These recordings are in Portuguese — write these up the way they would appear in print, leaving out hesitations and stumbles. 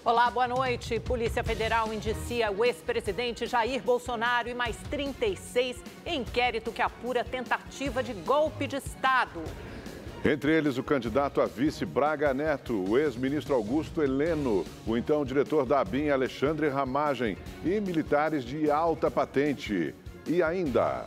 Olá, boa noite. Polícia Federal indicia o ex-presidente Jair Bolsonaro e mais 36 em inquérito que apura tentativa de golpe de Estado. Entre eles, o candidato a vice Braga Neto, o ex-ministro Augusto Heleno, o então diretor da ABIN Alexandre Ramagem e militares de alta patente. E ainda...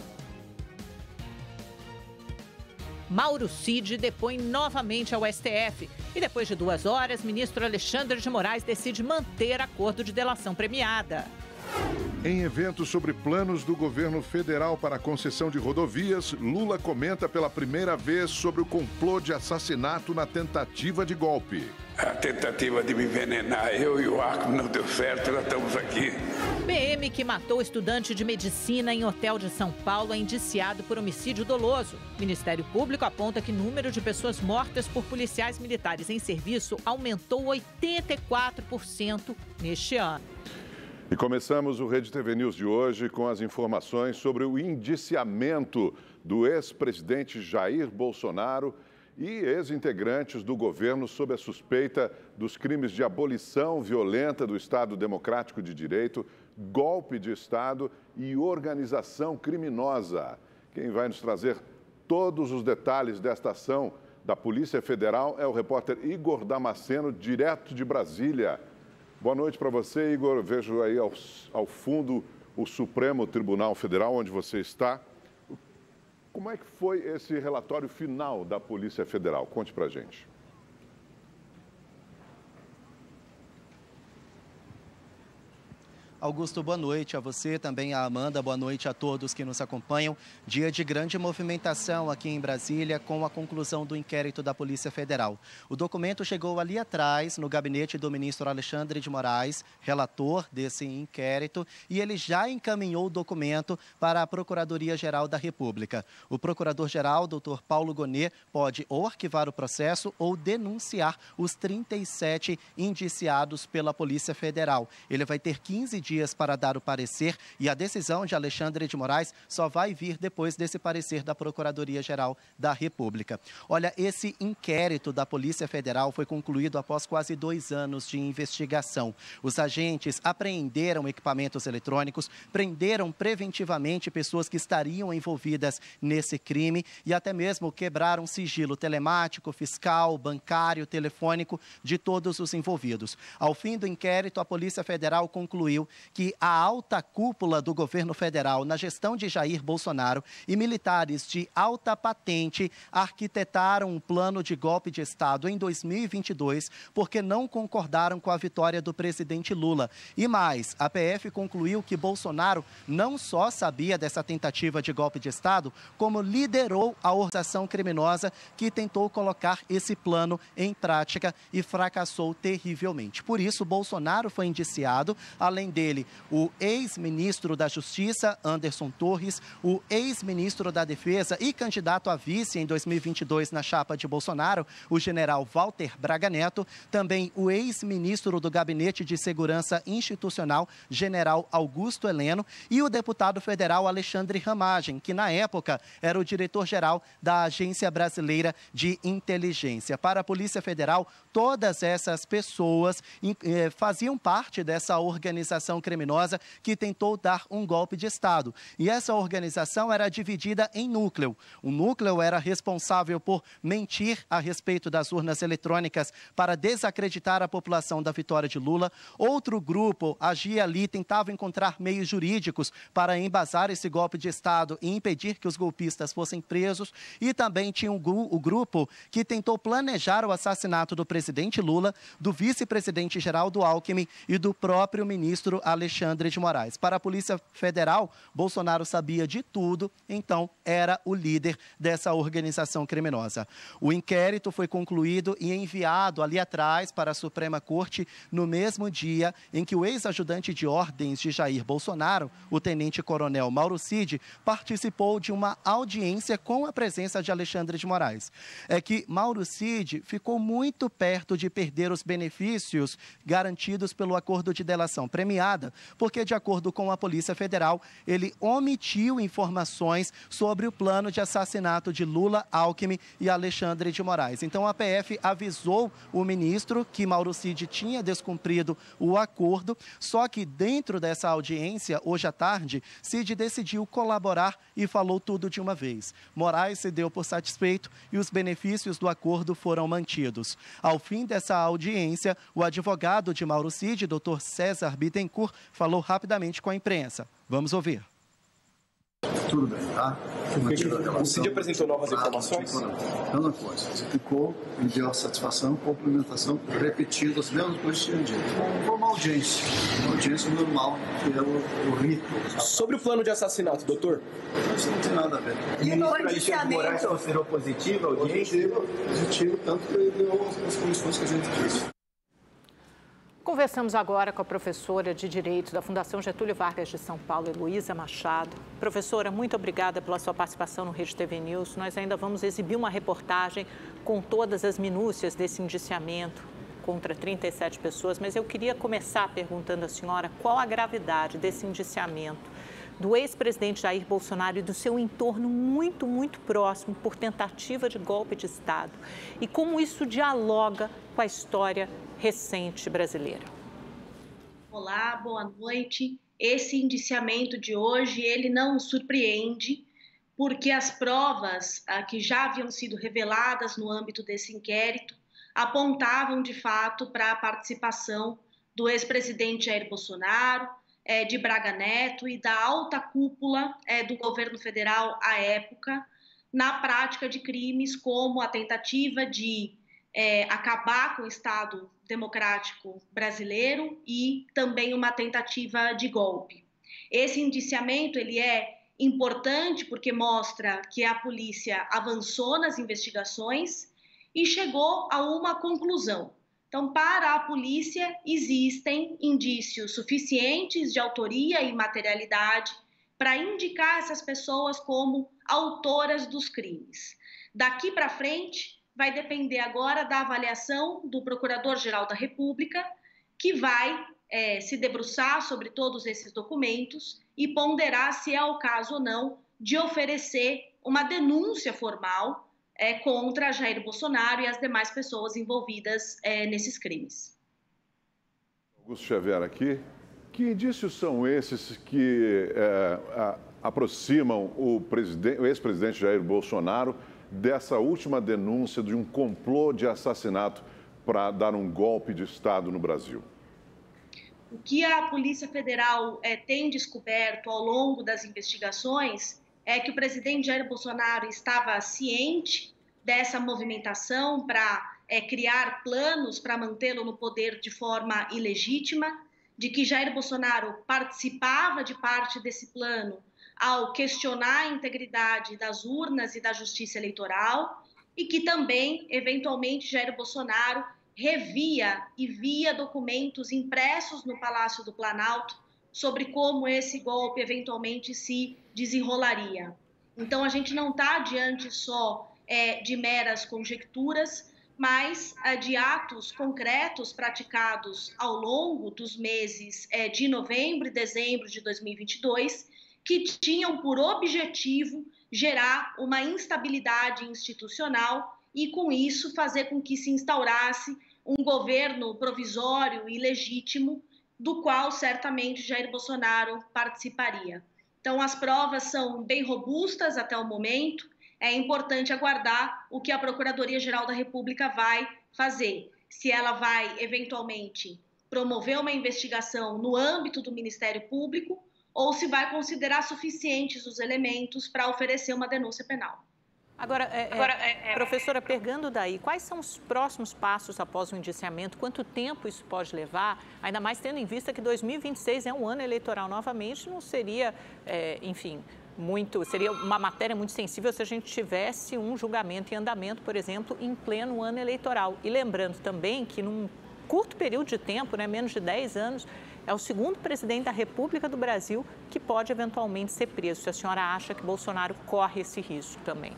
Mauro Cid depõe novamente ao STF. E depois de 2 horas, ministro Alexandre de Moraes decide manter acordo de delação premiada. Em evento sobre planos do governo federal para a concessão de rodovias, Lula comenta pela primeira vez sobre o complô de assassinato na tentativa de golpe. A tentativa de me envenenar, eu e o Arco não deu certo, nós estamos aqui. PM que matou estudante de medicina em hotel de São Paulo é indiciado por homicídio doloso. Ministério Público aponta que o número de pessoas mortas por policiais militares em serviço aumentou 84% neste ano. E começamos o Rede TV News de hoje com as informações sobre o indiciamento do ex-presidente Jair Bolsonaro e ex-integrantes do governo sob a suspeita dos crimes de abolição violenta do Estado Democrático de Direito, golpe de Estado e organização criminosa. Quem vai nos trazer todos os detalhes desta ação da Polícia Federal é o repórter Igor Damasceno, direto de Brasília. Boa noite para você, Igor. Vejo aí ao fundo o Supremo Tribunal Federal, onde você está. Como é que foi esse relatório final da Polícia Federal? Conte para a gente. Augusto, boa noite a você, também a Amanda, boa noite a todos que nos acompanham. Dia de grande movimentação aqui em Brasília com a conclusão do inquérito da Polícia Federal. O documento chegou ali atrás, no gabinete do ministro Alexandre de Moraes, relator desse inquérito, e ele já encaminhou o documento para a Procuradoria-Geral da República. O procurador-geral, doutor Paulo Gonet, pode ou arquivar o processo ou denunciar os 37 indiciados pela Polícia Federal. Ele vai ter 15 dias para dar o parecer e a decisão de Alexandre de Moraes só vai vir depois desse parecer da Procuradoria-Geral da República. Olha, esse inquérito da Polícia Federal foi concluído após quase 2 anos de investigação. Os agentes apreenderam equipamentos eletrônicos, prenderam preventivamente pessoas que estariam envolvidas nesse crime e até mesmo quebraram sigilo telemático, fiscal, bancário, telefônico de todos os envolvidos. Ao fim do inquérito, a Polícia Federal concluiu que a alta cúpula do governo federal na gestão de Jair Bolsonaro e militares de alta patente arquitetaram um plano de golpe de Estado em 2022 porque não concordaram com a vitória do presidente Lula. E mais, a PF concluiu que Bolsonaro não só sabia dessa tentativa de golpe de Estado, como liderou a organização criminosa que tentou colocar esse plano em prática e fracassou terrivelmente. Por isso, Bolsonaro foi indiciado, além dele, o ex-ministro da Justiça, Anderson Torres, o ex-ministro da Defesa e candidato a vice em 2022 na chapa de Bolsonaro, o general Walter Braga Neto, também o ex-ministro do Gabinete de Segurança Institucional, general Augusto Heleno, e o deputado federal Alexandre Ramagem, que na época era o diretor-geral da Agência Brasileira de Inteligência. Para a Polícia Federal, todas essas pessoas faziam parte dessa organização criminosa que tentou dar um golpe de Estado. E essa organização era dividida em núcleo. O núcleo era responsável por mentir a respeito das urnas eletrônicas para desacreditar a população da vitória de Lula. Outro grupo agia ali, tentava encontrar meios jurídicos para embasar esse golpe de Estado e impedir que os golpistas fossem presos. E também tinha o grupo que tentou planejar o assassinato do presidente Lula, do vice-presidente Geraldo Alckmin e do próprio ministro Alexandre de Moraes. Para a Polícia Federal, Bolsonaro sabia de tudo, então era o líder dessa organização criminosa. O inquérito foi concluído e enviado ali atrás para a Suprema Corte no mesmo dia em que o ex-ajudante de ordens de Jair Bolsonaro, o tenente-coronel Mauro Cid, participou de uma audiência com a presença de Alexandre de Moraes. É que Mauro Cid ficou muito perto de perder os benefícios garantidos pelo acordo de delação premiada revogada, porque, de acordo com a Polícia Federal, ele omitiu informações sobre o plano de assassinato de Lula, Alckmin e Alexandre de Moraes. Então, a PF avisou o ministro que Mauro Cid tinha descumprido o acordo, só que dentro dessa audiência, hoje à tarde, Cid decidiu colaborar e falou tudo de uma vez. Moraes se deu por satisfeito e os benefícios do acordo foram mantidos. Ao fim dessa audiência, o advogado de Mauro Cid, Dr. César Bittencourt, falou rapidamente com a imprensa. Vamos ouvir. Tudo bem, tá? O Cid apresentou novas informações? Não, coisa. Explicou, me deu a satisfação, complementação, repetindo as mesmas coisas que tinha dito. Foi uma audiência normal, que é o rito. Sobre o plano de assassinato, doutor? Isso não tem nada a ver. E o ministro Alexandre de Moraes considerou positivo a audiência? Positivo, tanto que ele deu as condições que a gente quis. Conversamos agora com a professora de Direito da Fundação Getúlio Vargas de São Paulo, Heloísa Machado. Professora, muito obrigada pela sua participação no Rede TV News. Nós ainda vamos exibir uma reportagem com todas as minúcias desse indiciamento contra 37 pessoas, mas eu queria começar perguntando à senhora qual a gravidade desse indiciamento do ex-presidente Jair Bolsonaro e do seu entorno muito próximo por tentativa de golpe de Estado e como isso dialoga com a história recente brasileira. Olá, boa noite. Esse indiciamento de hoje, ele não surpreende, porque as provas que já haviam sido reveladas no âmbito desse inquérito apontavam, de fato, para a participação do ex-presidente Jair Bolsonaro, de Braga Neto e da alta cúpula do governo federal à época, na prática de crimes como a tentativa de acabar com o Estado democrático brasileiro e também uma tentativa de golpe. Esse indiciamento ele é importante porque mostra que a polícia avançou nas investigações e chegou a uma conclusão. Então, para a polícia, existem indícios suficientes de autoria e materialidade para indicar essas pessoas como autoras dos crimes. Daqui para frente, vai depender agora da avaliação do Procurador-Geral da República, que vai se debruçar sobre todos esses documentos e ponderar se é o caso ou não de oferecer uma denúncia formal contra Jair Bolsonaro e as demais pessoas envolvidas nesses crimes. Augusto Xavier aqui. Que indícios são esses que aproximam o ex-presidente Jair Bolsonaro dessa última denúncia de um complô de assassinato para dar um golpe de Estado no Brasil? O que a Polícia Federal tem descoberto ao longo das investigações é que o presidente Jair Bolsonaro estava ciente dessa movimentação para criar planos para mantê-lo no poder de forma ilegítima, de que Jair Bolsonaro participava de parte desse plano ao questionar a integridade das urnas e da justiça eleitoral e que também, eventualmente, Jair Bolsonaro revia e via documentos impressos no Palácio do Planalto sobre como esse golpe eventualmente se desenrolaria. Então, a gente não está diante só de meras conjecturas, mas de atos concretos praticados ao longo dos meses de novembro e dezembro de 2022, que tinham por objetivo gerar uma instabilidade institucional e, com isso, fazer com que se instaurasse um governo provisório e legítimo, do qual certamente Jair Bolsonaro participaria. Então, as provas são bem robustas até o momento. É importante aguardar o que a Procuradoria-Geral da República vai fazer. Se ela vai, eventualmente, promover uma investigação no âmbito do Ministério Público ou se vai considerar suficientes os elementos para oferecer uma denúncia penal. Agora, professora, pegando daí, quais são os próximos passos após o indiciamento? Quanto tempo isso pode levar? Ainda mais tendo em vista que 2026 é um ano eleitoral novamente, não seria, seria uma matéria muito sensível se a gente tivesse um julgamento em andamento, por exemplo, em pleno ano eleitoral. E lembrando também que num curto período de tempo, menos de 10 anos, é o segundo presidente da República do Brasil que pode eventualmente ser preso. Se a senhora acha que Bolsonaro corre esse risco também?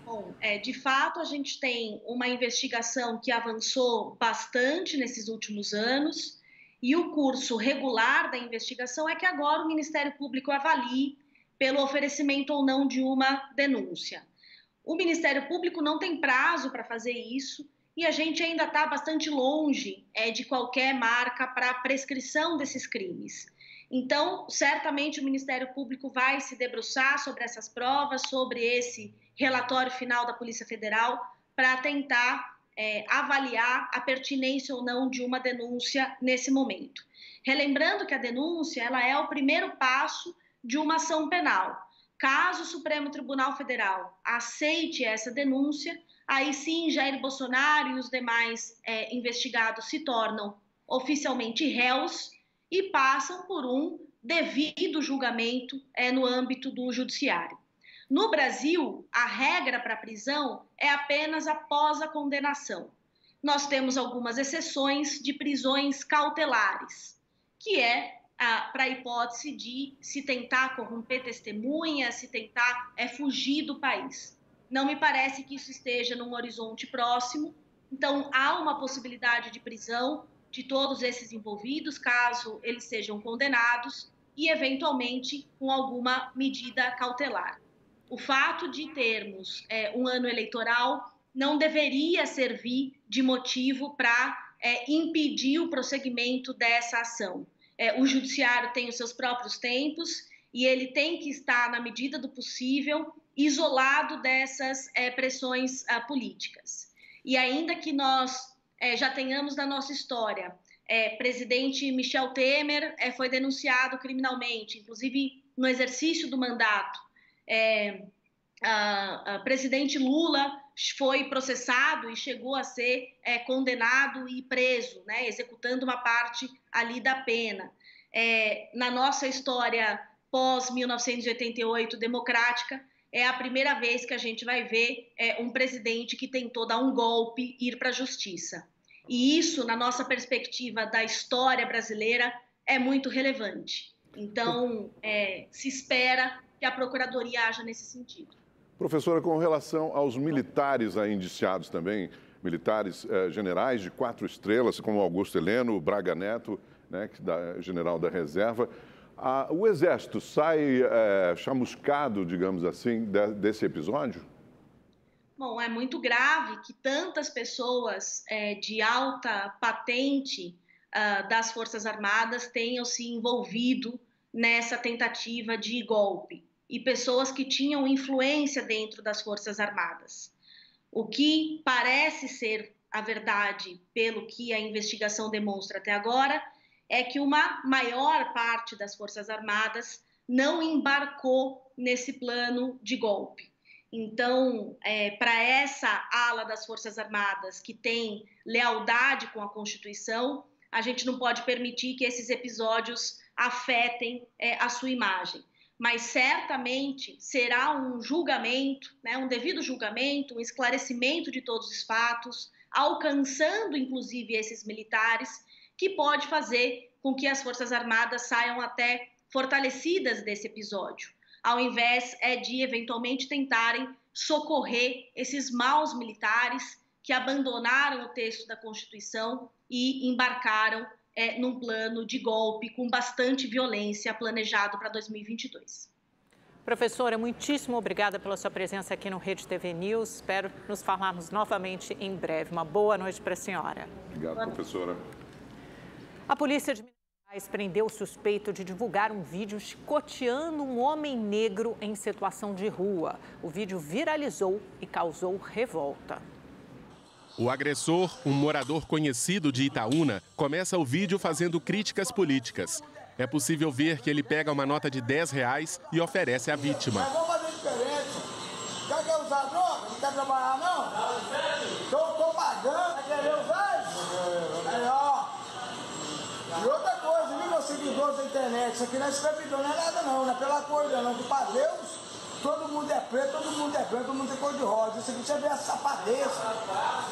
Bom, de fato, a gente tem uma investigação que avançou bastante nesses últimos anos E o curso regular da investigação é que agora o Ministério Público avalie pelo oferecimento ou não de uma denúncia. O Ministério Público não tem prazo para fazer isso e a gente ainda está bastante longe de qualquer marca para a prescrição desses crimes. Então, certamente o Ministério Público vai se debruçar sobre essas provas, sobre esse relatório final da Polícia Federal, para tentar avaliar a pertinência ou não de uma denúncia nesse momento. Relembrando que a denúncia ela é o primeiro passo de uma ação penal. Caso o Supremo Tribunal Federal aceite essa denúncia, aí sim Jair Bolsonaro e os demais investigados se tornam oficialmente réus e passam por um devido julgamento no âmbito do judiciário. No Brasil, a regra para a prisão é apenas após a condenação. Nós temos algumas exceções de prisões cautelares, que é para a hipótese de se tentar corromper testemunha, se tentar fugir do país. Não me parece que isso esteja num horizonte próximo, então há uma possibilidade de prisão de todos esses envolvidos, caso eles sejam condenados, e eventualmente com alguma medida cautelar. O fato de termos um ano eleitoral não deveria servir de motivo para impedir o prosseguimento dessa ação. O judiciário tem os seus próprios tempos e ele tem que estar, na medida do possível, isolado dessas pressões políticas. E ainda que nós já tenhamos na nossa história, presidente Michel Temer foi denunciado criminalmente, inclusive no exercício do mandato. Presidente Lula foi processado e chegou a ser condenado e preso, né, executando uma parte ali da pena. Na nossa história pós-1988 democrática, é a primeira vez que a gente vai ver um presidente que tentou dar um golpe e ir para a justiça. E isso, na nossa perspectiva da história brasileira, é muito relevante. Então, se espera que a Procuradoria haja nesse sentido. Professora, com relação aos militares aí indiciados também, militares generais de 4 estrelas, como Augusto Heleno, Braga Neto, né, general da reserva, o Exército sai chamuscado, digamos assim, desse episódio? Bom, é muito grave que tantas pessoas de alta patente das Forças Armadas tenham se envolvido nessa tentativa de golpe e pessoas que tinham influência dentro das Forças Armadas. O que parece ser a verdade, pelo que a investigação demonstra até agora, é que uma maior parte das Forças Armadas não embarcou nesse plano de golpe. Então, para essa ala das Forças Armadas que tem lealdade com a Constituição, a gente não pode permitir que esses episódios afetem a sua imagem. Mas certamente será um julgamento, né, um devido julgamento, um esclarecimento de todos os fatos, alcançando inclusive esses militares, que pode fazer com que as Forças Armadas saiam até fortalecidas desse episódio, ao invés de eventualmente tentarem socorrer esses maus militares que abandonaram o texto da Constituição e embarcaram num plano de golpe com bastante violência planejado para 2022. Professora, muitíssimo obrigada pela sua presença aqui no Rede TV News. Espero nos falarmos novamente em breve. Uma boa noite para a senhora. Obrigado, professora. A polícia de Minas Gerais prendeu o suspeito de divulgar um vídeo chicoteando um homem negro em situação de rua. O vídeo viralizou e causou revolta. O agressor, um morador conhecido de Itaúna, começa o vídeo fazendo críticas políticas. É possível ver que ele pega uma nota de R$10 e oferece à vítima. Vamos fazer diferença. Quer usar droga? Não quer trabalhar, não? Tô pagando. Quer querer usar isso? Aí, ó. E outra coisa, viu, meus seguidores da internet? Isso aqui não é escravidão, não é nada, não. Não é pela cor, não. Que para Deus, todo mundo é preto, todo mundo é branco, todo mundo tem cor de rosa. Isso aqui você vê a safadeza.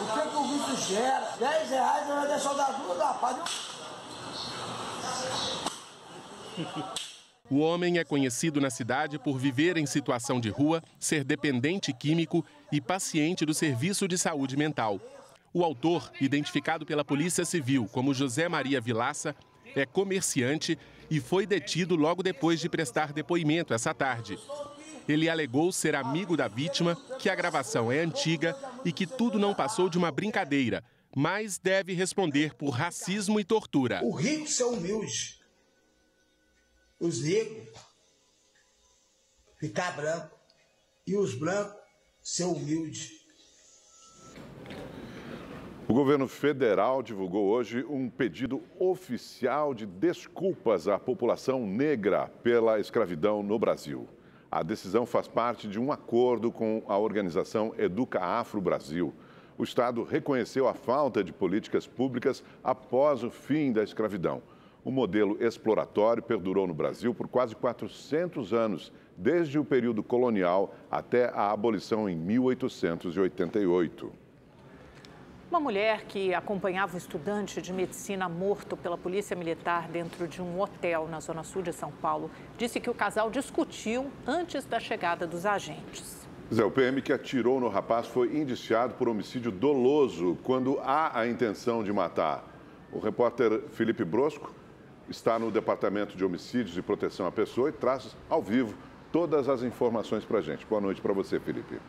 O que o vídeo gera? R$10 não vai deixar das duas da paz. O homem é conhecido na cidade por viver em situação de rua, ser dependente químico e paciente do Serviço de Saúde Mental. O autor, identificado pela Polícia Civil como José Maria Vilaça, é comerciante e foi detido logo depois de prestar depoimento essa tarde. Ele alegou ser amigo da vítima, que a gravação é antiga e que tudo não passou de uma brincadeira, mas deve responder por racismo e tortura. O rico ser humilde, os negros ficar branco e os brancos ser humilde. O governo federal divulgou hoje um pedido oficial de desculpas à população negra pela escravidão no Brasil. A decisão faz parte de um acordo com a organização Educa Afro Brasil. O Estado reconheceu a falta de políticas públicas após o fim da escravidão. O modelo exploratório perdurou no Brasil por quase 400 anos, desde o período colonial até a abolição em 1888. Uma mulher que acompanhava o estudante de medicina morto pela polícia militar dentro de um hotel na zona sul de São Paulo disse que o casal discutiu antes da chegada dos agentes. O PM que atirou no rapaz foi indiciado por homicídio doloso quando há a intenção de matar. O repórter Felipe Brosco está no Departamento de Homicídios e Proteção à Pessoa e traz ao vivo todas as informações para a gente. Boa noite para você, Felipe.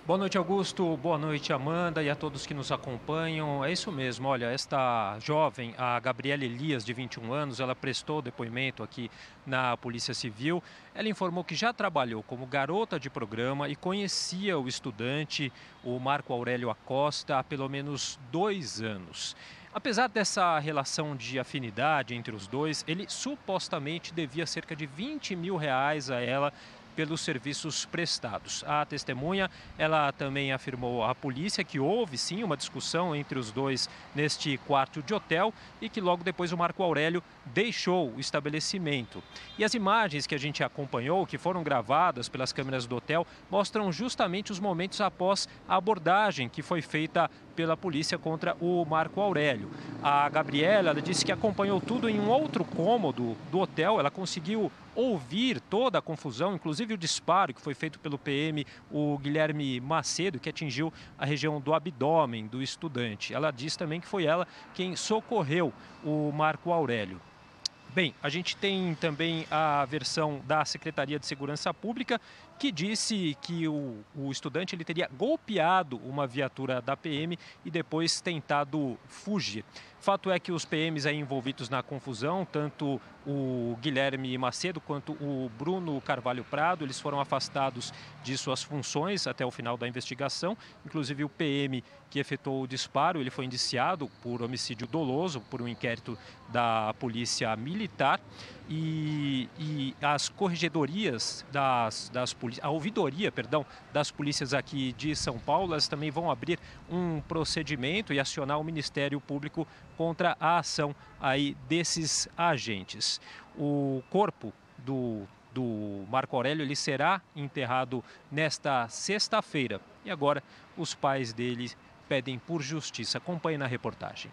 Boa noite, Augusto. Boa noite, Amanda, e a todos que nos acompanham. É isso mesmo, olha, esta jovem, a Gabriela Elias, de 21 anos, ela prestou depoimento aqui na Polícia Civil. Ela informou que já trabalhou como garota de programa e conhecia o estudante, o Marco Aurélio Acosta, há pelo menos 2 anos. Apesar dessa relação de afinidade entre os dois, ele supostamente devia cerca de R$20 mil a ela pelos serviços prestados. A testemunha, ela também afirmou à polícia que houve sim uma discussão entre os dois neste quarto de hotel e que logo depois o Marco Aurélio deixou o estabelecimento. E as imagens que a gente acompanhou, que foram gravadas pelas câmeras do hotel, mostram justamente os momentos após a abordagem que foi feita pela polícia contra o Marco Aurélio. A Gabriela, ela disse que acompanhou tudo em um outro cômodo do hotel, ela conseguiu ouvir toda a confusão, inclusive o disparo que foi feito pelo PM, o Guilherme Macedo, que atingiu a região do abdômen do estudante. Ela diz também que foi ela quem socorreu o Marco Aurélio. Bem, a gente tem também a versão da Secretaria de Segurança Pública, que disse que o estudante ele teria golpeado uma viatura da PM e depois tentado fugir. Fato é que os PMs aí envolvidos na confusão, tanto o Guilherme Macedo quanto o Bruno Carvalho Prado, eles foram afastados de suas funções até o final da investigação. Inclusive o PM que efetuou o disparo, ele foi indiciado por homicídio doloso, por um inquérito da Polícia Militar. E as corregedorias a ouvidoria, das polícias aqui de São Paulo, elas também vão abrir um procedimento e acionar o Ministério Público contra a ação aí desses agentes. O corpo do Marco Aurélio ele será enterrado nesta sexta-feira e agora os pais dele pedem por justiça. Acompanhe na reportagem.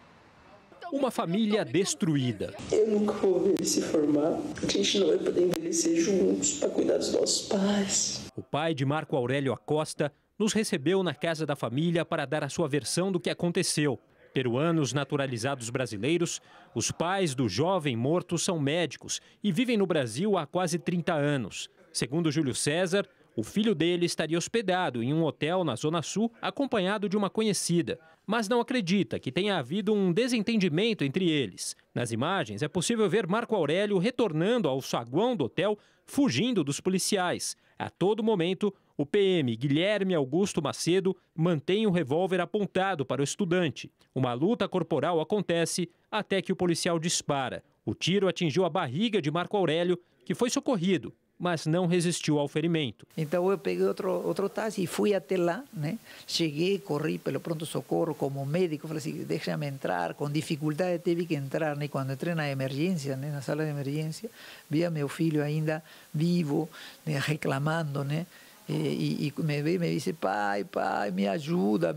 Uma família destruída. Eu nunca vou ver ele se formar. A gente não vai poder envelhecer juntos para cuidar dos nossos pais. O pai de Marco Aurélio Acosta nos recebeu na casa da família para dar a sua versão do que aconteceu. Peruanos naturalizados brasileiros, os pais do jovem morto são médicos e vivem no Brasil há quase 30 anos. Segundo Júlio César, o filho dele estaria hospedado em um hotel na Zona Sul, acompanhado de uma conhecida, mas não acredita que tenha havido um desentendimento entre eles. Nas imagens, é possível ver Marco Aurélio retornando ao saguão do hotel, fugindo dos policiais. A todo momento, o PM Guilherme Augusto Macedo mantém o revólver apontado para o estudante. Uma luta corporal acontece até que o policial dispara. O tiro atingiu a barriga de Marco Aurélio, que foi socorrido, mas não resistiu ao ferimento. Então eu peguei outro táxi e fui até lá, né? Cheguei, corri pelo pronto-socorro como médico, falei assim, deixa-me entrar, com dificuldade tive que entrar, né? Quando entrei na emergência, né? Na sala de emergência, via meu filho ainda vivo, né? Reclamando, né? e me disse, pai, me ajuda.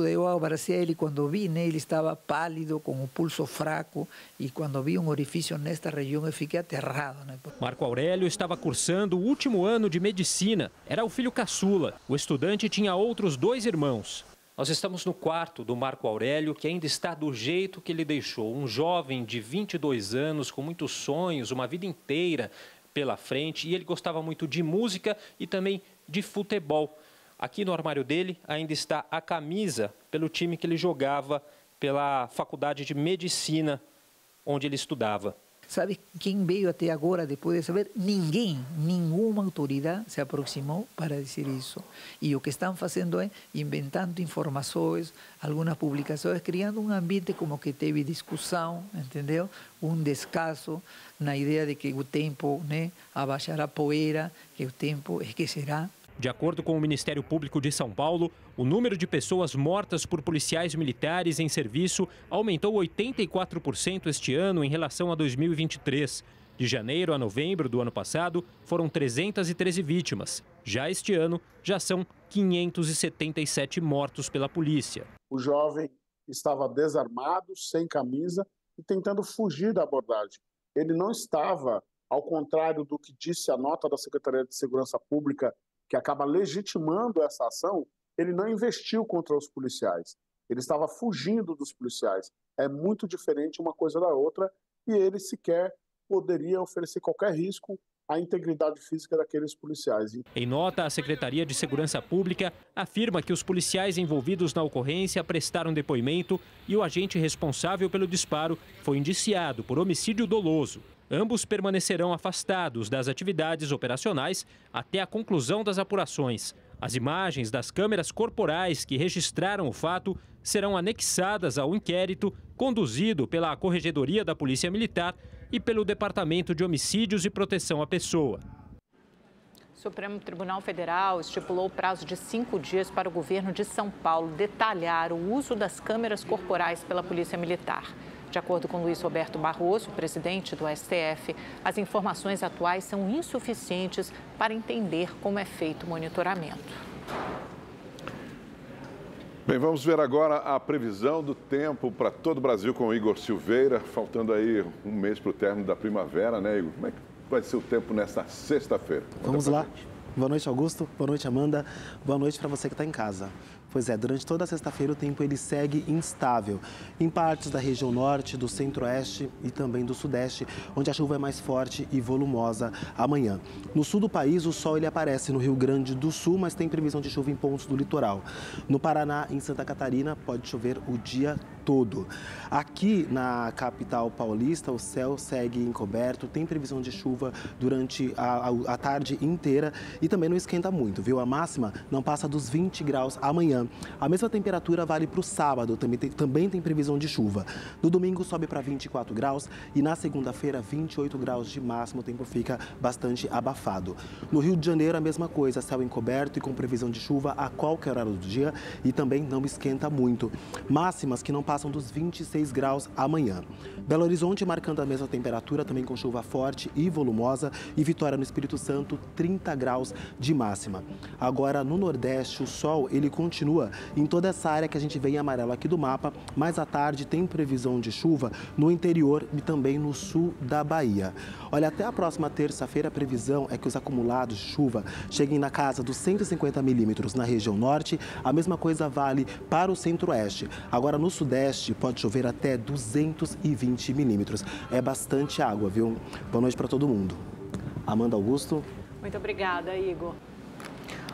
Eu abracei ele, quando vi, né, ele estava pálido, com o pulso fraco, e quando vi um orifício nesta região eu fiquei aterrado. Né? Marco Aurélio estava cursando o último ano de medicina, era o filho caçula. O estudante tinha outros 2 irmãos. Nós estamos no quarto do Marco Aurélio, que ainda está do jeito que ele deixou. Um jovem de 22 anos, com muitos sonhos, uma vida inteira pela frente. E ele gostava muito de música e também de futebol. Aqui no armário dele ainda está a camisa pelo time que ele jogava pela Faculdade de Medicina, onde ele estudava. Sabe quem veio até agora, depois de saber? Ninguém, nenhuma autoridade se aproximou para dizer isso. E o que estão fazendo é inventando informações, algumas publicações, criando um ambiente como que teve discussão, entendeu? Um descaso na ideia de que o tempo, né, abaixará a poeira, que o tempo esquecerá. De acordo com o Ministério Público de São Paulo, o número de pessoas mortas por policiais militares em serviço aumentou 84% este ano em relação a 2023. De janeiro a novembro do ano passado, foram 313 vítimas. Já este ano, já são 577 mortos pela polícia. O jovem estava desarmado, sem camisa e tentando fugir da abordagem. Ele não estava, ao contrário do que disse a nota da Secretaria de Segurança Pública, que acaba legitimando essa ação, ele não investiu contra os policiais. Ele estava fugindo dos policiais. É muito diferente uma coisa da outra e ele sequer poderia oferecer qualquer risco à integridade física daqueles policiais. Em nota, a Secretaria de Segurança Pública afirma que os policiais envolvidos na ocorrência prestaram depoimento e o agente responsável pelo disparo foi indiciado por homicídio doloso. Ambos permanecerão afastados das atividades operacionais até a conclusão das apurações. As imagens das câmeras corporais que registraram o fato serão anexadas ao inquérito conduzido pela Corregedoria da Polícia Militar e pelo Departamento de Homicídios e Proteção à Pessoa. O Supremo Tribunal Federal estipulou o prazo de 5 dias para o governo de São Paulo detalhar o uso das câmeras corporais pela Polícia Militar. De acordo com Luiz Roberto Barroso, presidente do STF, as informações atuais são insuficientes para entender como é feito o monitoramento. Bem, vamos ver agora a previsão do tempo para todo o Brasil com o Igor Silveira. Faltando aí um mês para o término da primavera, né, Igor? Como é que vai ser o tempo nesta sexta-feira? Vamos lá. Boa noite, Augusto. Boa noite, Amanda. Boa noite para você que está em casa. Pois é, durante toda a sexta-feira o tempo ele segue instável em partes da região norte, do centro-oeste e também do sudeste, onde a chuva é mais forte e volumosa amanhã. No sul do país, o sol ele aparece no Rio Grande do Sul, mas tem previsão de chuva em pontos do litoral. No Paraná e em Santa Catarina, pode chover o dia todo. Aqui na capital paulista, o céu segue encoberto, tem previsão de chuva durante a tarde inteira e também não esquenta muito, viu? A máxima não passa dos 20 graus amanhã. A mesma temperatura vale para o sábado, também tem previsão de chuva. No domingo sobe para 24 graus e na segunda-feira 28 graus de máximo, o tempo fica bastante abafado. No Rio de Janeiro a mesma coisa, céu encoberto e com previsão de chuva a qualquer hora do dia e também não esquenta muito. Máximas que não passam dos 26 graus amanhã. Belo Horizonte marcando a mesma temperatura, também com chuva forte e volumosa e Vitória no Espírito Santo 30 graus de máxima. Agora no Nordeste o sol ele continua em toda essa área que a gente vê em amarelo aqui do mapa, mas à tarde tem previsão de chuva no interior e também no sul da Bahia. Olha, até a próxima terça-feira a previsão é que os acumulados de chuva cheguem na casa dos 150 milímetros na região norte, a mesma coisa vale para o centro-oeste. Agora no sudeste pode chover até 220 milímetros. É bastante água, viu? Boa noite para todo mundo. Amanda, Augusto. Muito obrigada, Igor.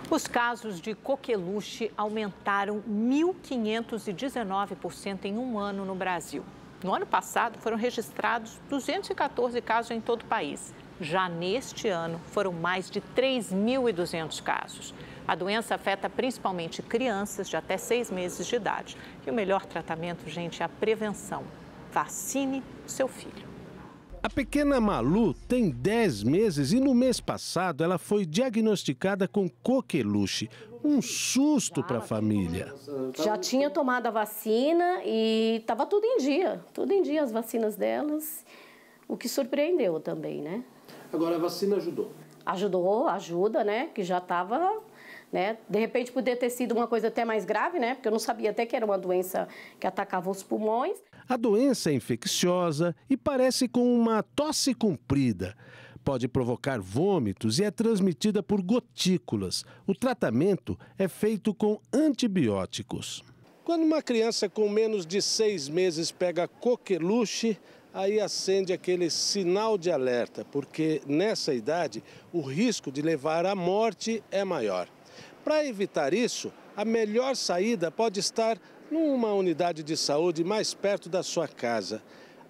Os casos de coqueluche aumentaram 1.519% em um ano no Brasil. No ano passado, foram registrados 214 casos em todo o país. Já neste ano, foram mais de 3.200 casos. A doença afeta principalmente crianças de até 6 meses de idade. E o melhor tratamento, gente, é a prevenção. Vacine o seu filho. A pequena Malu tem 10 meses e no mês passado ela foi diagnosticada com coqueluche. Um susto para a família. Já tinha tomado a vacina e estava tudo em dia as vacinas delas, o que surpreendeu também, né? Agora a vacina ajudou? Ajuda, né? Que já estava né? De repente poderia ter sido uma coisa até mais grave, né? Porque eu não sabia até que era uma doença que atacava os pulmões. A doença é infecciosa e parece com uma tosse comprida. Pode provocar vômitos e é transmitida por gotículas. O tratamento é feito com antibióticos. Quando uma criança com menos de 6 meses pega coqueluche, aí acende aquele sinal de alerta, porque nessa idade o risco de levar à morte é maior. Para evitar isso, a melhor saída pode estar numa unidade de saúde mais perto da sua casa.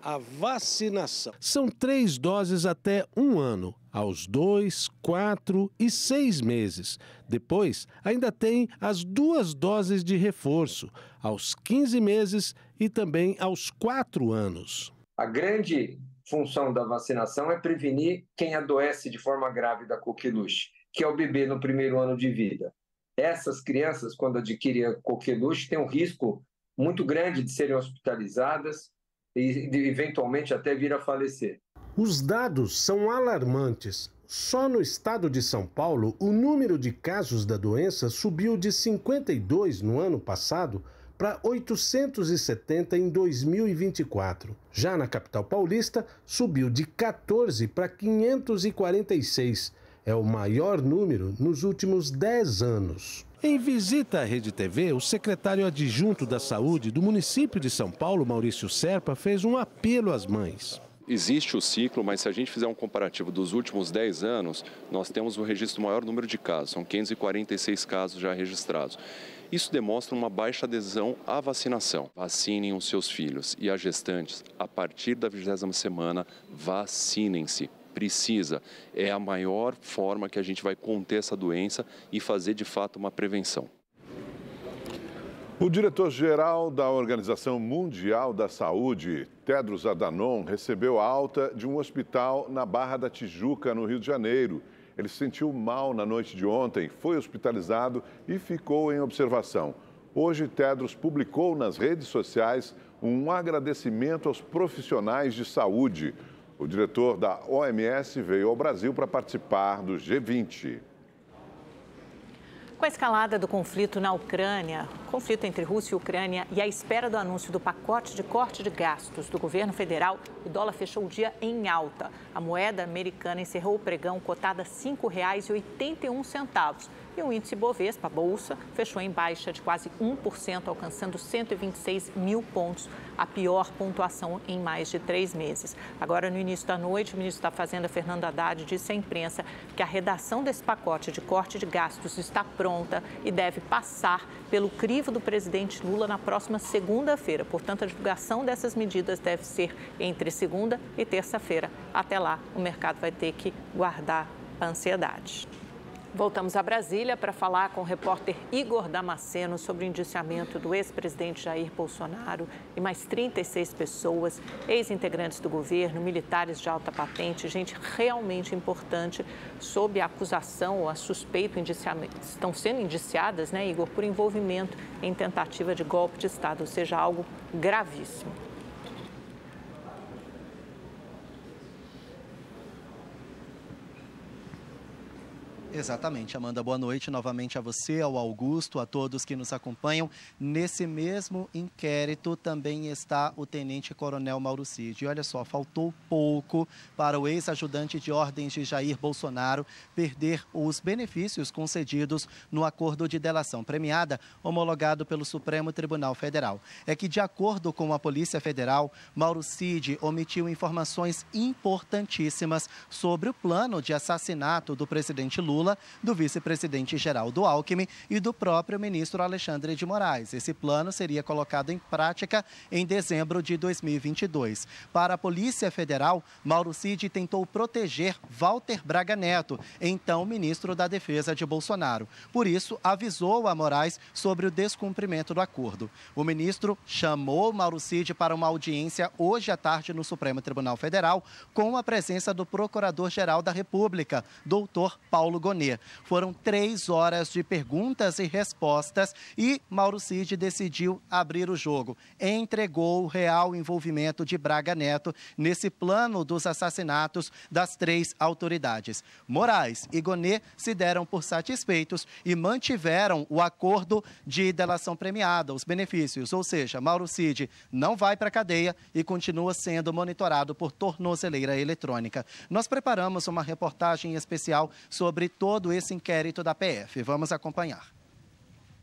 A vacinação. São 3 doses até 1 ano, aos 2, 4 e 6 meses. Depois, ainda tem as 2 doses de reforço, aos 15 meses e também aos 4 anos. A grande função da vacinação é prevenir quem adoece de forma grave da coqueluche, que é o bebê no primeiro ano de vida. Essas crianças, quando adquirem a coqueluche, têm um risco muito grande de serem hospitalizadas e eventualmente até vir a falecer. Os dados são alarmantes. Só no estado de São Paulo, o número de casos da doença subiu de 52 no ano passado para 870 em 2024. Já na capital paulista, subiu de 14 para 546. É o maior número nos últimos 10 anos. Em visita à Rede TV, o secretário adjunto da Saúde do município de São Paulo, Maurício Serpa, fez um apelo às mães. Existe o ciclo, mas se a gente fizer um comparativo dos últimos 10 anos, nós temos o registro do maior número de casos, são 546 casos já registrados. Isso demonstra uma baixa adesão à vacinação. Vacinem os seus filhos e as gestantes, a partir da 20ª semana, vacinem-se. Precisa, é a maior forma que a gente vai conter essa doença e fazer de fato uma prevenção. O diretor-geral da Organização Mundial da Saúde, Tedros Adhanom, recebeu alta de um hospital na Barra da Tijuca, no Rio de Janeiro. Ele se sentiu mal na noite de ontem, foi hospitalizado e ficou em observação. Hoje, Tedros publicou nas redes sociais um agradecimento aos profissionais de saúde. O diretor da OMS veio ao Brasil para participar do G20. Com a escalada do conflito na Ucrânia, conflito entre Rússia e Ucrânia e a espera do anúncio do pacote de corte de gastos do governo federal, o dólar fechou o dia em alta. A moeda americana encerrou o pregão cotada a R$ 5,81 e o índice Bovespa, a bolsa, fechou em baixa de quase 1%, alcançando 126 mil pontos, a pior pontuação em mais de 3 meses. Agora, no início da noite, o ministro da Fazenda, Fernando Haddad, disse à imprensa que a redação desse pacote de corte de gastos está pronta e deve passar pelo crivo do presidente Lula na próxima segunda-feira. Portanto, a divulgação dessas medidas deve ser entre segunda e terça-feira. Até lá, o mercado vai ter que guardar a ansiedade. Voltamos a Brasília para falar com o repórter Igor Damasceno sobre o indiciamento do ex-presidente Jair Bolsonaro e mais 36 pessoas, ex-integrantes do governo, militares de alta patente, gente realmente importante sob a acusação ou a suspeita, estão sendo indiciadas, né, Igor, por envolvimento em tentativa de golpe de Estado, ou seja, algo gravíssimo. Exatamente, Amanda. Boa noite novamente a você, ao Augusto, a todos que nos acompanham. Nesse mesmo inquérito também está o tenente-coronel Mauro Cid. E olha só, faltou pouco para o ex-ajudante de ordens de Jair Bolsonaro perder os benefícios concedidos no acordo de delação premiada homologado pelo Supremo Tribunal Federal. É que, de acordo com a Polícia Federal, Mauro Cid omitiu informações importantíssimas sobre o plano de assassinato do presidente Lula, do vice-presidente Geraldo Alckmin e do próprio ministro Alexandre de Moraes. Esse plano seria colocado em prática em dezembro de 2022. Para a Polícia Federal, Mauro Cid tentou proteger Walter Braga Neto, então ministro da Defesa de Bolsonaro. Por isso, avisou a Moraes sobre o descumprimento do acordo. O ministro chamou Mauro Cid para uma audiência hoje à tarde no Supremo Tribunal Federal, com a presença do Procurador-Geral da República, doutor Paulo Gonet. Igonê. Foram 3 horas de perguntas e respostas e Mauro Cid decidiu abrir o jogo. Entregou o real envolvimento de Braga Neto nesse plano dos assassinatos das 3 autoridades. Moraes e Igonê se deram por satisfeitos e mantiveram o acordo de delação premiada, os benefícios, ou seja, Mauro Cid não vai para a cadeia e continua sendo monitorado por tornozeleira eletrônica. Nós preparamos uma reportagem especial sobre todo esse inquérito da PF. Vamos acompanhar.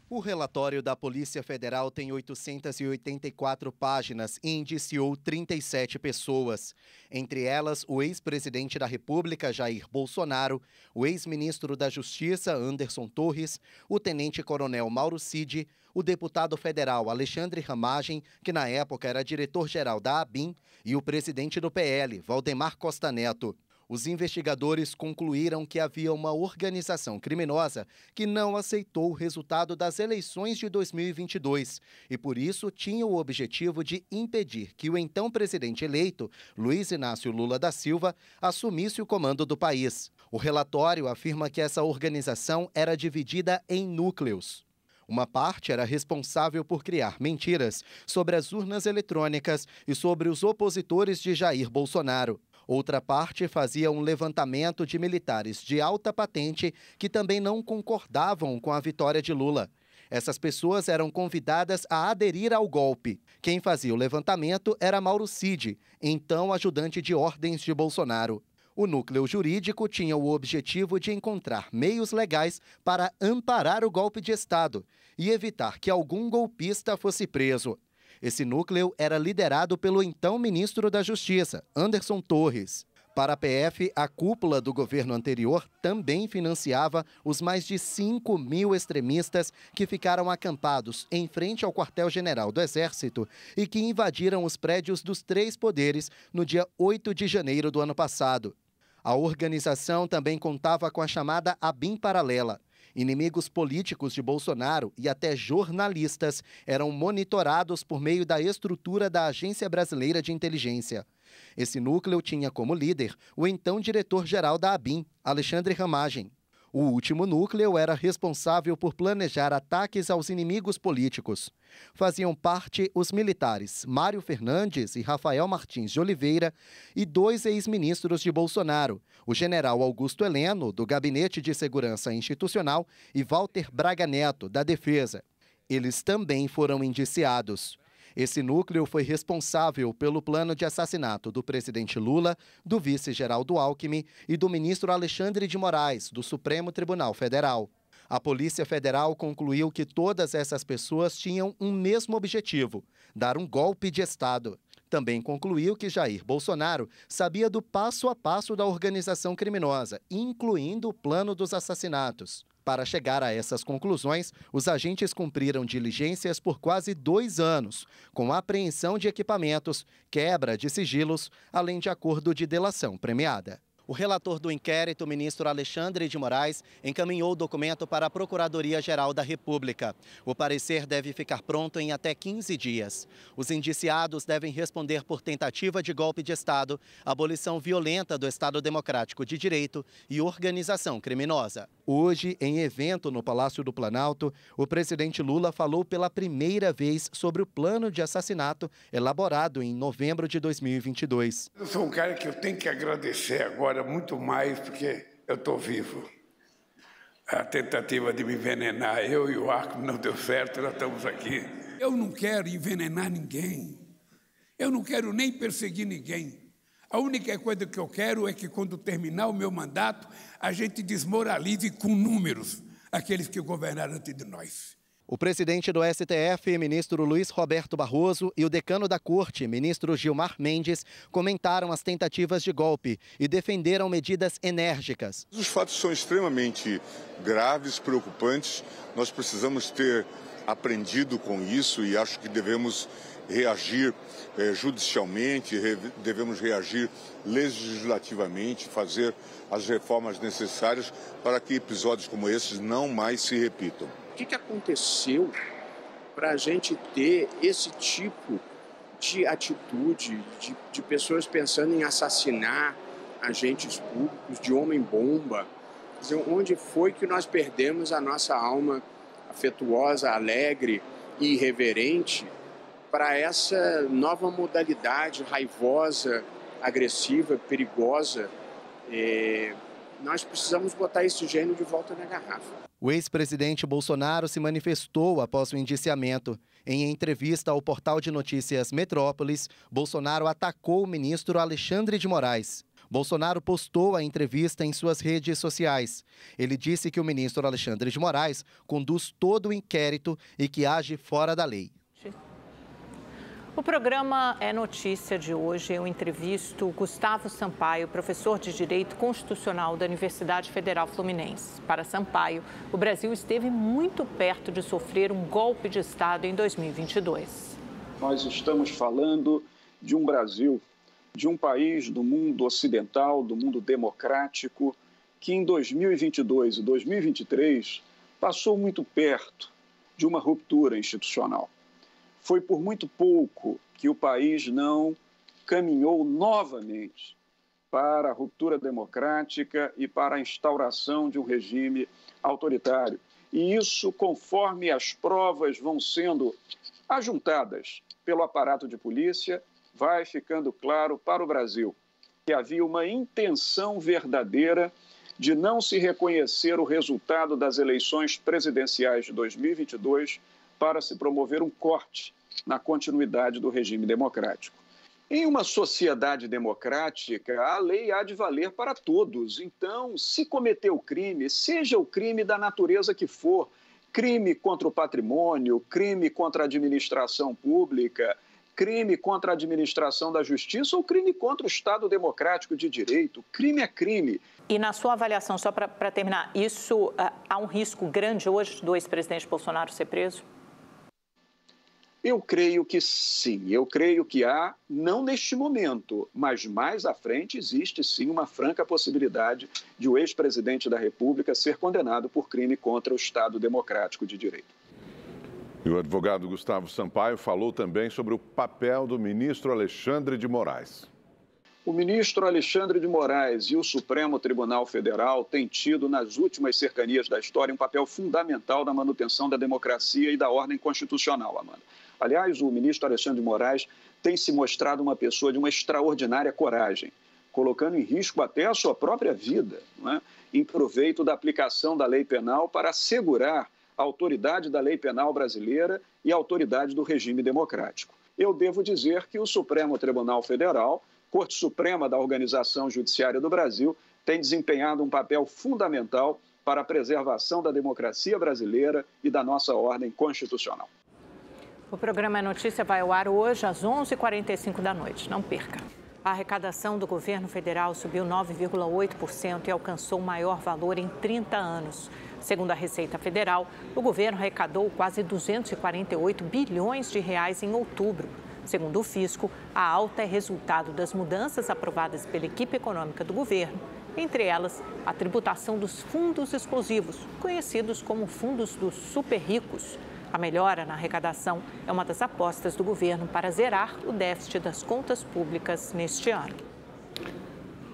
O relatório da Polícia Federal tem 884 páginas e indiciou 37 pessoas. Entre elas, o ex-presidente da República, Jair Bolsonaro, o ex-ministro da Justiça, Anderson Torres, o tenente-coronel Mauro Cid, o deputado federal Alexandre Ramagem, que na época era diretor-geral da ABIN, e o presidente do PL, Valdemar Costa Neto. Os investigadores concluíram que havia uma organização criminosa que não aceitou o resultado das eleições de 2022 e, por isso, tinha o objetivo de impedir que o então presidente eleito, Luiz Inácio Lula da Silva, assumisse o comando do país. O relatório afirma que essa organização era dividida em núcleos. Uma parte era responsável por criar mentiras sobre as urnas eletrônicas e sobre os opositores de Jair Bolsonaro. Outra parte fazia um levantamento de militares de alta patente que também não concordavam com a vitória de Lula. Essas pessoas eram convidadas a aderir ao golpe. Quem fazia o levantamento era Mauro Cid, então ajudante de ordens de Bolsonaro. O núcleo jurídico tinha o objetivo de encontrar meios legais para amparar o golpe de Estado e evitar que algum golpista fosse preso. Esse núcleo era liderado pelo então ministro da Justiça, Anderson Torres. Para a PF, a cúpula do governo anterior também financiava os mais de 5.000 extremistas que ficaram acampados em frente ao quartel-general do Exército e que invadiram os prédios dos 3 poderes no dia 8 de janeiro do ano passado. A organização também contava com a chamada ABIN Paralela. Inimigos políticos de Bolsonaro e até jornalistas eram monitorados por meio da estrutura da Agência Brasileira de Inteligência. Esse núcleo tinha como líder o então diretor-geral da ABIN, Alexandre Ramagem. O último núcleo era responsável por planejar ataques aos inimigos políticos. Faziam parte os militares Mário Fernandes e Rafael Martins de Oliveira e 2 ex-ministros de Bolsonaro, o general Augusto Heleno, do Gabinete de Segurança Institucional, e Walter Braga Neto, da Defesa. Eles também foram indiciados. Esse núcleo foi responsável pelo plano de assassinato do presidente Lula, do vice Geraldo Alckmin e do ministro Alexandre de Moraes, do Supremo Tribunal Federal. A Polícia Federal concluiu que todas essas pessoas tinham um mesmo objetivo: dar um golpe de Estado. Também concluiu que Jair Bolsonaro sabia do passo a passo da organização criminosa, incluindo o plano dos assassinatos. Para chegar a essas conclusões, os agentes cumpriram diligências por quase 2 anos, com apreensão de equipamentos, quebra de sigilos, além de acordo de delação premiada. O relator do inquérito, o ministro Alexandre de Moraes, encaminhou o documento para a Procuradoria-Geral da República. O parecer deve ficar pronto em até 15 dias. Os indiciados devem responder por tentativa de golpe de Estado, abolição violenta do Estado Democrático de Direito e organização criminosa. Hoje, em evento no Palácio do Planalto, o presidente Lula falou pela primeira vez sobre o plano de assassinato elaborado em novembro de 2022. Eu sou um cara que eu tenho que agradecer agora muito mais porque eu estou vivo. A tentativa de me envenenar, eu e o Alckmin não deu certo, nós estamos aqui. Eu não quero envenenar ninguém. Eu não quero nem perseguir ninguém. A única coisa que eu quero é que, quando terminar o meu mandato, a gente desmoralize com números aqueles que governaram antes de nós. O presidente do STF, ministro Luiz Roberto Barroso, e o decano da Corte, ministro Gilmar Mendes, comentaram as tentativas de golpe e defenderam medidas enérgicas. Os fatos são extremamente graves, preocupantes. Nós precisamos ter aprendido com isso e acho que devemos reagir judicialmente, devemos reagir legislativamente, fazer as reformas necessárias para que episódios como esses não mais se repitam. O que aconteceu para a gente ter esse tipo de atitude, de pessoas pensando em assassinar agentes públicos, de homem-bomba? dizer, onde foi que nós perdemos a nossa alma afetuosa, alegre e irreverente para essa nova modalidade raivosa, agressiva, perigosa. Nós precisamos botar esse gênio de volta na garrafa. O ex-presidente Bolsonaro se manifestou após o indiciamento. Em entrevista ao portal de notícias Metrópolis, Bolsonaro atacou o ministro Alexandre de Moraes. Bolsonaro postou a entrevista em suas redes sociais. Ele disse que o ministro Alexandre de Moraes conduz todo o inquérito e que age fora da lei. O programa É Notícia de hoje, eu entrevisto Gustavo Sampaio, professor de Direito Constitucional da Universidade Federal Fluminense. Para Sampaio, o Brasil esteve muito perto de sofrer um golpe de Estado em 2022. Nós estamos falando de um Brasil, de um país do mundo ocidental, do mundo democrático, que em 2022 e 2023 passou muito perto de uma ruptura institucional. Foi por muito pouco que o país não caminhou novamente para a ruptura democrática e para a instauração de um regime autoritário. E isso, conforme as provas vão sendo ajuntadas pelo aparato de polícia, vai ficando claro para o Brasil que havia uma intenção verdadeira de não se reconhecer o resultado das eleições presidenciais de 2022 para se promover um corte na continuidade do regime democrático. Em uma sociedade democrática, a lei há de valer para todos. Então, se cometeu crime, seja o crime da natureza que for, crime contra o patrimônio, crime contra a administração pública, crime contra a administração da justiça ou crime contra o Estado democrático de direito, crime é crime. E na sua avaliação, só para terminar, isso há um risco grande hoje do ex-presidente Bolsonaro ser preso? Eu creio que sim, eu creio que há, não neste momento, mas mais à frente existe sim uma franca possibilidade de o ex-presidente da República ser condenado por crime contra o Estado democrático de direito. E o advogado Gustavo Sampaio falou também sobre o papel do ministro Alexandre de Moraes. O ministro Alexandre de Moraes e o Supremo Tribunal Federal têm tido, nas últimas cercanias da história, um papel fundamental na manutenção da democracia e da ordem constitucional, Amanda. Aliás, o ministro Alexandre de Moraes tem se mostrado uma pessoa de uma extraordinária coragem, colocando em risco até a sua própria vida, não é? Em proveito da aplicação da lei penal para assegurar a autoridade da lei penal brasileira e a autoridade do regime democrático. Eu devo dizer que o Supremo Tribunal Federal, Corte Suprema da Organização Judiciária do Brasil, tem desempenhado um papel fundamental para a preservação da democracia brasileira e da nossa ordem constitucional. O programa É Notícia vai ao ar hoje às 11h45 da noite. Não perca. A arrecadação do governo federal subiu 9,8% e alcançou o maior valor em 30 anos. Segundo a Receita Federal, o governo arrecadou quase 248 bilhões de reais em outubro. Segundo o fisco, a alta é resultado das mudanças aprovadas pela equipe econômica do governo, entre elas a tributação dos fundos exclusivos, conhecidos como fundos dos super ricos. A melhora na arrecadação é uma das apostas do governo para zerar o déficit das contas públicas neste ano.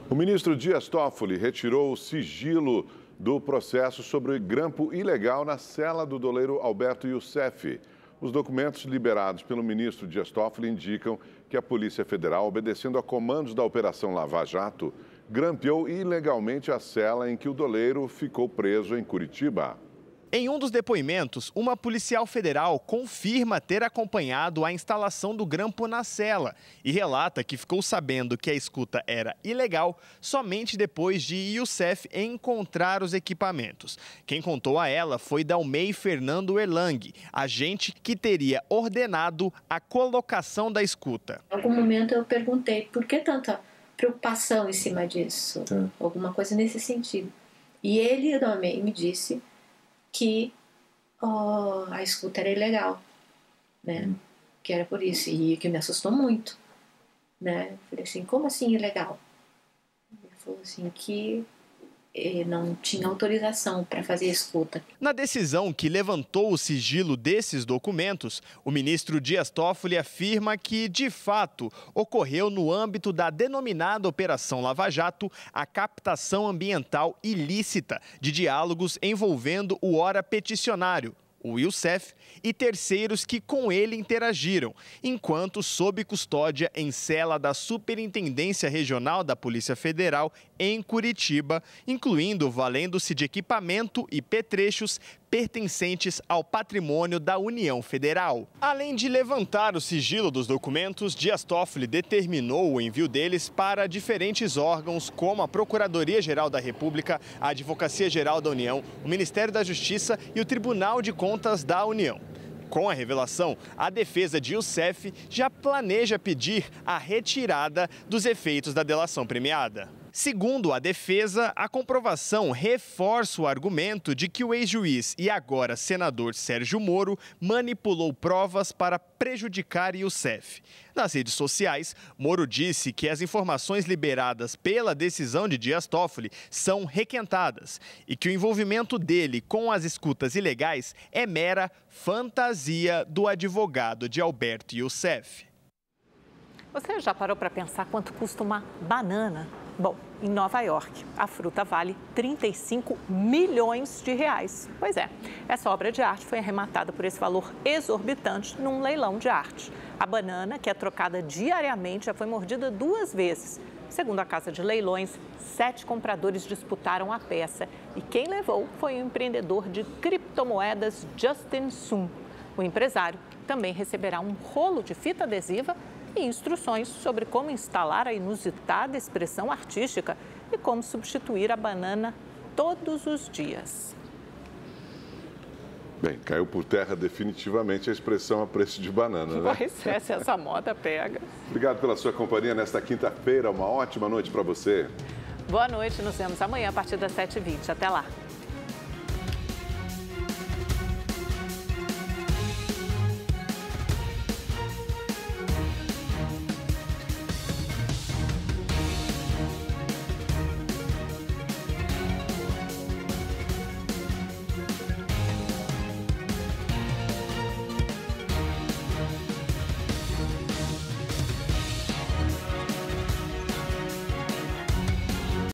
O ministro Dias Toffoli retirou o sigilo do processo sobre o grampo ilegal na cela do doleiro Alberto Youssef. Os documentos liberados pelo ministro Dias Toffoli indicam que a Polícia Federal, obedecendo a comandos da Operação Lava Jato, grampeou ilegalmente a cela em que o doleiro ficou preso em Curitiba. Em um dos depoimentos, uma policial federal confirma ter acompanhado a instalação do grampo na cela e relata que ficou sabendo que a escuta era ilegal somente depois de Youssef encontrar os equipamentos. Quem contou a ela foi Dalmei Fernando Erlang, agente que teria ordenado a colocação da escuta. Em algum momento eu perguntei por que tanta preocupação em cima disso, alguma coisa nesse sentido. E ele, Dalmei, me disse que a escuta era ilegal, né? Que era por isso, e que me assustou muito, né? Eu falei assim, como assim ilegal? Ele falou assim, que não tinha autorização para fazer a escuta. Na decisão que levantou o sigilo desses documentos, o ministro Dias Toffoli afirma que, de fato, ocorreu no âmbito da denominada Operação Lava Jato a captação ambiental ilícita de diálogos envolvendo o ora peticionário, o Youssef, e terceiros que com ele interagiram, enquanto sob custódia em cela da Superintendência Regional da Polícia Federal em Curitiba, incluindo valendo-se de equipamento e petrechos pertencentes ao patrimônio da União Federal. Além de levantar o sigilo dos documentos, Dias Toffoli determinou o envio deles para diferentes órgãos, como a Procuradoria-Geral da República, a Advocacia-Geral da União, o Ministério da Justiça e o Tribunal de Contas da União. Com a revelação, a defesa de Youssef já planeja pedir a retirada dos efeitos da delação premiada. Segundo a defesa, a comprovação reforça o argumento de que o ex-juiz e agora senador Sérgio Moro manipulou provas para prejudicar Youssef. Nas redes sociais, Moro disse que as informações liberadas pela decisão de Dias Toffoli são requentadas e que o envolvimento dele com as escutas ilegais é mera fantasia do advogado de Alberto Youssef. Você já parou para pensar quanto custa uma banana? Bom, em Nova York, a fruta vale 35 milhões de reais. Pois é, essa obra de arte foi arrematada por esse valor exorbitante num leilão de arte. A banana, que é trocada diariamente, já foi mordida 2 vezes. Segundo a Casa de Leilões, 7 compradores disputaram a peça e quem levou foi o empreendedor de criptomoedas Justin Sun. O empresário também receberá um rolo de fita adesiva e instruções sobre como instalar a inusitada expressão artística e como substituir a banana todos os dias. Bem, caiu por terra definitivamente a expressão a preço de banana, né? Pois é, se essa moda pega. Obrigado pela sua companhia nesta quinta-feira. Uma ótima noite para você. Boa noite, nos vemos amanhã a partir das 7h20. Até lá.